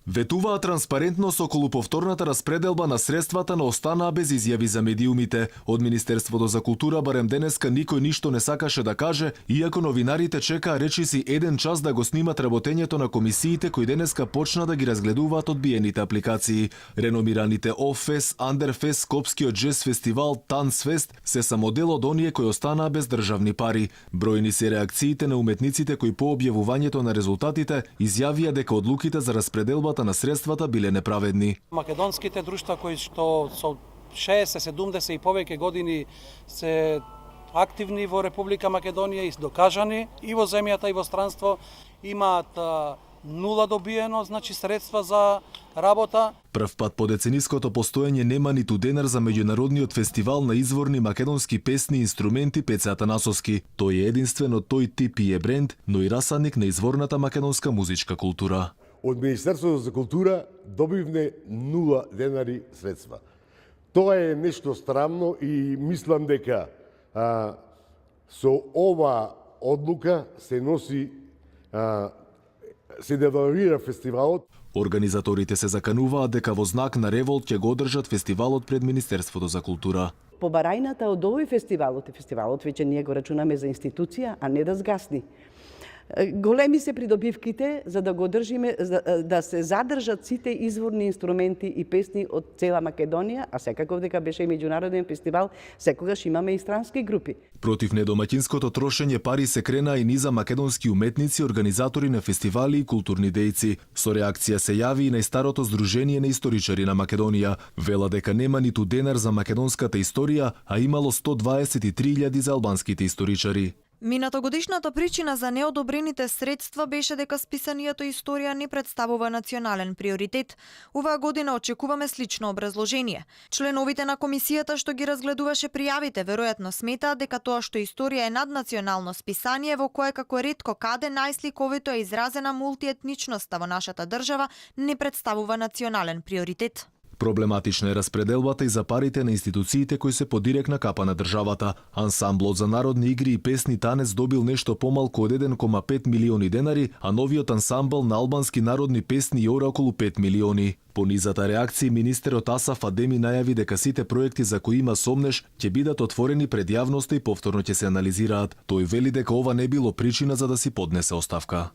Ветуваа транспарентност околу повторната распределба на средствата, но останаа без изјави за медиумите. Од Министерството за култура барем денеска никој ништо не сакаше да каже, иако новинарите чекаа речиси 1 час да го снимат работењето на комисиите кои денеска почна да ги разгледуваат одбиените апликации. Реномираните Оффест, Андерфест, Скопскиот джез фестивал, Танцфест се само дел од оние кои останаа без државни пари. Бројни се реакциите на уметниците кои по објавувањето на резултатите изјавија дека одлуките за распределбата на средствата биле неправедни. Македонските друштва кои што со 60, 70 и повеќе години се активни во Република Македонија и докажани и во земјата и во странство имаат нула добиено, значи средства за работа. Прв пат по децениското постоење нема ниту денар за меѓународниот фестивал на изворни македонски песни и инструменти Пеце Атанасовски. Тој е единствен од тој тип и е бренд, но и расадник на изворната македонска музичка култура. Од Министерството за култура добивме 0 денари средства. Тоа е нешто странно и мислам дека со ова одлука се носи се девалвира фестивалот. Организаторите се закануваат дека во знак на револт ќе го одржат фестивалот пред Министерството за култура. Побарајната од овој фестивалот веќе ние го рачунаме за институција, а не да згасни. Големи се придобивките за да го одржиме, да се задржат сите изворни инструменти и песни од цела Македонија, а секако дека беше и меѓународен фестивал, секогаш имаме и странски групи. Против недомаќинското трошење пари се крена и низа македонски уметници, организатори на фестивали и културни дејци. Со реакција се јави и најстарото Сдружение на историчари на Македонија. Вела дека нема ниту денар за македонската историја, а имало 123.000 за албанските историчари. Минатогодишната причина за неодобрените средства беше дека списанието историја не представува национален приоритет. Оваа година очекуваме слично образложение. Членовите на комисијата што ги разгледуваше пријавите веројатно сметаат дека тоа што историја е наднационално списание во кое како ретко каде најсликовито е изразена мултиетничноста во нашата држава не представува национален приоритет. Проблематична е распределбата и за парите на институциите кои се под директна капа на државата. Ансамблот за народни игри и песни Танец добил нешто помалку од 1,5 милиони денари, а новиот ансамбл на албански народни песни и ора околу 5 милиони. По низата реакција, министерот Асаф Адеми најави дека сите проекти за кои има сомнеш ќе бидат отворени пред јавноста и повторно ќе се анализираат. Тој вели дека ова не било причина за да си поднесе оставка.